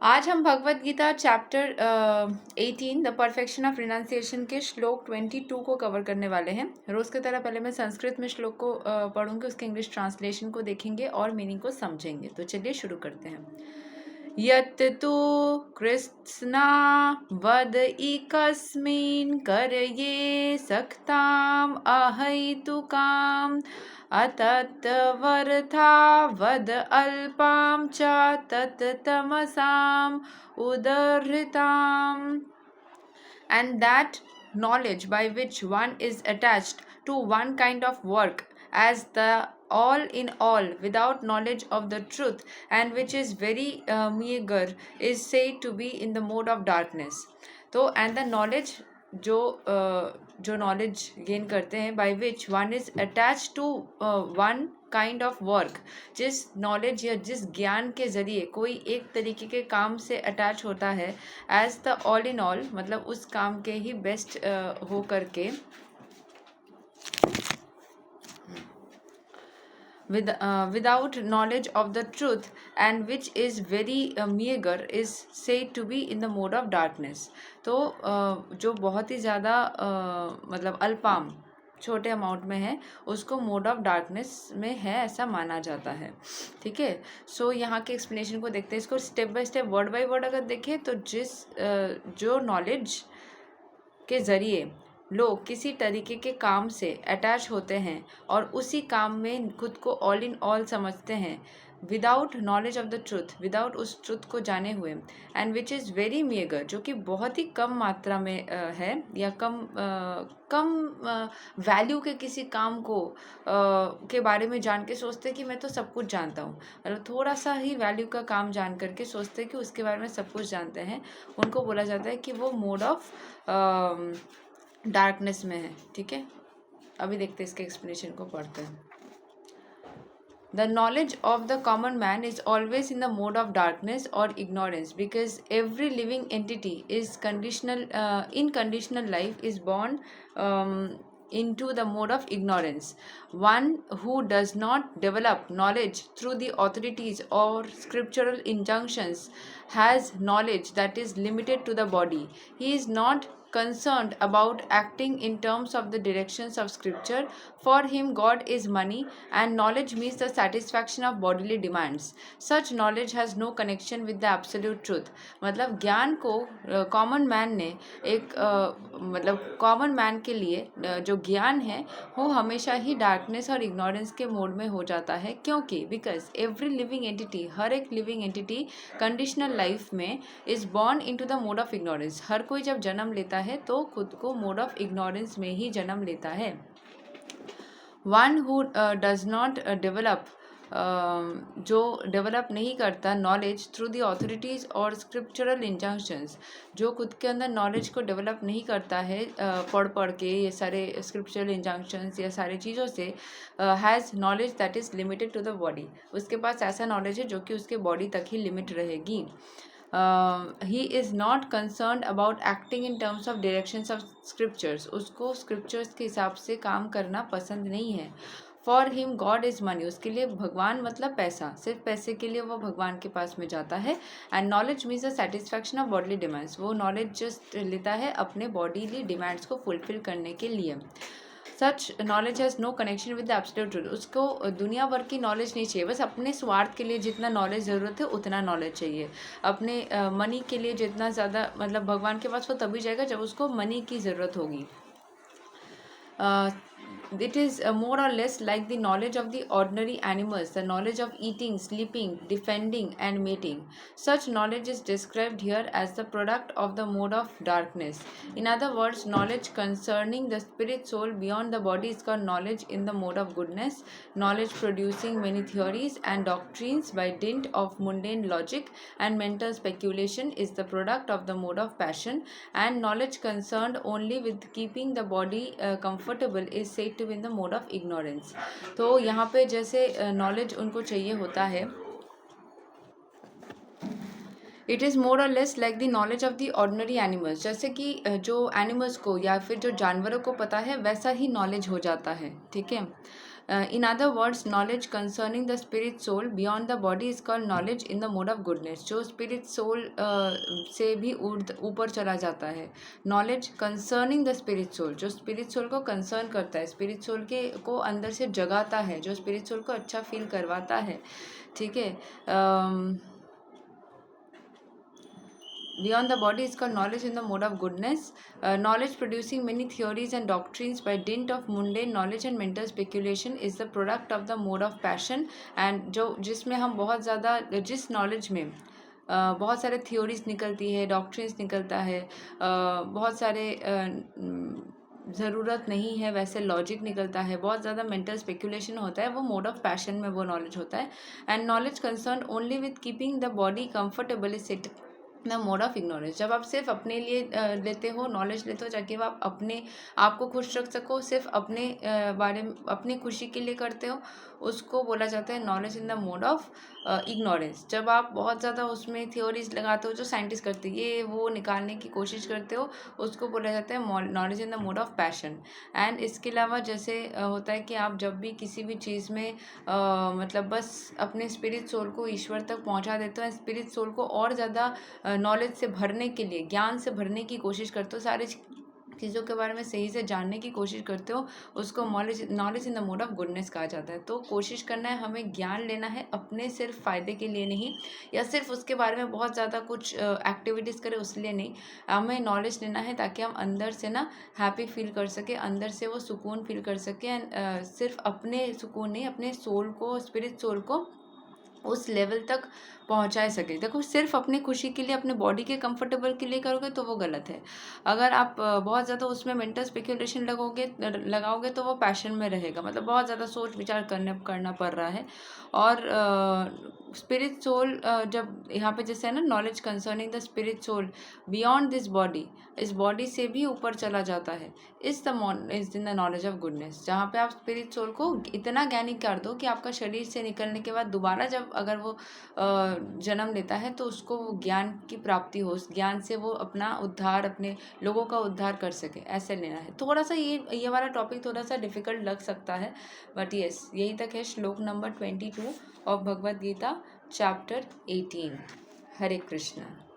आज हम Bhagavad Gita chapter 18 the perfection of renunciation के श्लोक 22 को कवर करने वाले हैं। रोज़ की तरह पहले मैं संस्कृत में श्लोक को पढ़ूंगी, उसके इंग्लिश ट्रांसलेशन को देखेंगे और मीनिंग को समझेंगे। तो चलिए शुरू करते हैं। यत् तु कृत्स्ना वद इकस्मिन् करये सक्ताम् अहैतुकाम् अतत्वर्था वद अल्पां च तत्तमसाम् उदहृताम्. And that knowledge by which one is attached to one kind of work as the all in all without knowledge of the truth, and which is very meager, is said to be in the mode of darkness. तो and the knowledge जो knowledge gain करते हैं by which one is attach to one kind of work, जिस knowledge या जिस ज्ञान के ज़रिए कोई एक तरीके के काम से अटैच होता है as the all in all, मतलब उस काम के ही बेस्ट हो करके, without knowledge of the truth, and which is very meager, is said to be in the mode of darkness. तो जो बहुत ही ज़्यादा मतलब अल्पाम छोटे अमाउंट में है उसको मोड ऑफ डार्कनेस में है ऐसा माना जाता है। ठीक है, सो यहाँ के एक्सप्लेनेशन को देखते हैं। इसको step by step word by word अगर देखें तो जो नॉलेज के ज़रिए लोग किसी तरीके के काम से अटैच होते हैं और उसी काम में खुद को ऑल इन ऑल समझते हैं, without knowledge of the truth, without उस ट्रुथ को जाने हुए, and which is very megger, जो कि बहुत ही कम मात्रा में है, या कम वैल्यू के किसी काम को के बारे में जान के सोचते हैं कि मैं तो सब कुछ जानता हूँ, मतलब थोड़ा सा ही वैल्यू का काम जान करके सोचते हैं कि उसके बारे में सब कुछ जानते हैं, उनको बोला जाता है कि वो मोड ऑफ डार्कनेस में है। ठीक है, अभी देखते हैं इसके एक्सप्लेनेशन को पढ़ते हैं। The knowledge of the common man is always in the mode of darkness or ignorance, because every living entity is conditional in conditional life is born into the mode of ignorance. One who does not develop knowledge through the authorities or scriptural injunctions has knowledge that is limited to the body. He is not concerned about acting in terms of the directions of scripture. For him God is money, and knowledge means the satisfaction of bodily demands. Such knowledge has no connection with the absolute truth. मतलब ज्ञान को common man ने एक मतलब common man के लिए जो ज्ञान है वो हमेशा ही डार्कनेस और इग्नोरेंस के मोड में हो जाता है। क्योंकि बिकॉज एवरी लिविंग एंटिटी, हर एक लिविंग एंटिटी कंडीशनल लाइफ में is born into the mode of ignorance. हर कोई जब जन्म लेता है तो खुद को मोड ऑफ इग्नोरेंस में ही जन्म लेता है। One who does not develop, जो डेवलप नहीं करता नॉलेज थ्रू द ऑथोरिटीज़ और स्क्रिप्चरल इंजंक्शंस, जो खुद के अंदर नॉलेज को डेवलप नहीं करता है पढ़ के ये सारे स्क्रिप्चरल इंजंक्शंस या सारी चीज़ों से, has knowledge that is limited to the body. उसके पास ऐसा नॉलेज है जो कि उसके बॉडी तक ही लिमिट रहेगी। He is not concerned about acting in terms of directions of scriptures. उसको स्क्रिप्चर्स के हिसाब से काम करना पसंद नहीं है। For him God is money, उसके लिए भगवान मतलब पैसा, सिर्फ पैसे के लिए वो भगवान के पास में जाता है। And knowledge means the satisfaction of bodily demands, वो नॉलेज जस्ट लेता है अपने बॉडीली डिमांड्स को फुलफिल करने के लिए। Such knowledge has no connection with the absolute truth, उसको दुनिया भर की नॉलेज नहीं चाहिए, बस अपने स्वार्थ के लिए जितना नॉलेज ज़रूरत है उतना नॉलेज चाहिए। अपने मनी के लिए जितना ज़्यादा, मतलब भगवान के पास वो तभी जाएगा जब उसको मनी की ज़रूरत होगी। It is more or less like the knowledge of the ordinary animals, the knowledge of eating, sleeping, defending, and mating. Such knowledge is described here as the product of the mode of darkness. In other words, knowledge concerning the spirit soul beyond the body is called knowledge in the mode of goodness. Knowledge producing many theories and doctrines by dint of mundane logic and mental speculation is the product of the mode of passion. And knowledge concerned only with keeping the body comfortable is said to be in the mode of ignorance. तो यहाँ पे जैसे knowledge उनको चाहिए होता है, it is more और less like the knowledge of the ordinary animals, जैसे कि जो एनिमल्स को या फिर जो जानवरों को पता है वैसा ही नॉलेज हो जाता है। ठीक है, In other words, knowledge concerning the spirit soul beyond the body is called knowledge in the mode of goodness. जो spirit soul से भी ऊपर चला जाता है, knowledge concerning the spirit soul, जो spirit soul को concern करता है, spirit soul के को अंदर से जगाता है, जो spirit soul को अच्छा feel करवाता है, ठीक है. Beyond the body is called knowledge in the mode of goodness. Knowledge producing many theories and doctrines by dint of mundane knowledge and mental speculation is the product of the mode of passion. And जो जिसमें हम बहुत ज़्यादा, जिस knowledge में बहुत सारे theories निकलती है, doctrines निकलता है, बहुत सारे ज़रूरत नहीं है वैसे लॉजिक निकलता है, बहुत ज़्यादा मेंटल स्पेकुलेशन होता है, वो मोड ऑफ पैशन में वो नॉलेज होता है. And knowledge concern only with keeping the body comfortably set the mode of ignorance. जब आप सिर्फ अपने लिए लेते हो, नॉलेज लेते हो ताकि आप अपने आप को खुश रख सको, सिर्फ अपने बारे में अपनी खुशी के लिए करते हो, उसको बोला जाता है knowledge in the mode of ignorance. जब आप बहुत ज़्यादा उसमें थ्योरीज लगाते हो, जो साइंटिस्ट करते हैं, ये वो निकालने की कोशिश करते हो, उसको बोला जाता है knowledge in the mode of passion. And इसके अलावा जैसे होता है कि आप जब भी किसी भी चीज़ में मतलब बस अपने स्पिरिट सोल को ईश्वर तक पहुंचा देते हो, स्पिरिट सोल को और ज़्यादा नॉलेज से भरने के लिए, ज्ञान से भरने की कोशिश करते हो, सारी चीज़ों के बारे में सही से जानने की कोशिश करते हो, उसको knowledge in the mode of goodness कहा जाता है. तो कोशिश करना है, हमें ज्ञान लेना है अपने सिर्फ फ़ायदे के लिए नहीं, या सिर्फ उसके बारे में बहुत ज़्यादा कुछ एक्टिविटीज़ करें उसलिए नहीं. हमें नॉलेज लेना है ताकि हम अंदर से ना हैप्पी फील कर सके, अंदर से वो सुकून फील कर सके. एंड सिर्फ अपने सुकून नहीं, अपने सोल को, स्पिरिट सोल को उस लेवल तक पहुंचा सके. देखो, सिर्फ अपनी खुशी के लिए, अपने बॉडी के कंफर्टेबल के लिए करोगे तो वो गलत है. अगर आप बहुत ज़्यादा उसमें मेंटल स्पेकुलेशन लगाओगे तो वो पैशन में रहेगा, मतलब बहुत ज़्यादा सोच विचार करना पड़ रहा है. और स्पिरिट सोल जब यहाँ पे जैसे है ना, knowledge concerning the spirit soul beyond this body, इस बॉडी से भी ऊपर चला जाता है, is in the knowledge of goodness. जहाँ पे आप स्पिरिट सोल को इतना ज्ञानी कर दो कि आपका शरीर से निकलने के बाद दोबारा जब अगर वो जन्म लेता है तो उसको वो ज्ञान की प्राप्ति हो, उस ज्ञान से वो अपना उद्धार, अपने लोगों का उद्धार कर सके, ऐसे लेना है. थोड़ा सा ये वाला टॉपिक थोड़ा सा डिफिकल्ट लग सकता है, बट यस, यही तक है श्लोक number 22 of Bhagavad Gita chapter 18. Hare Krishna.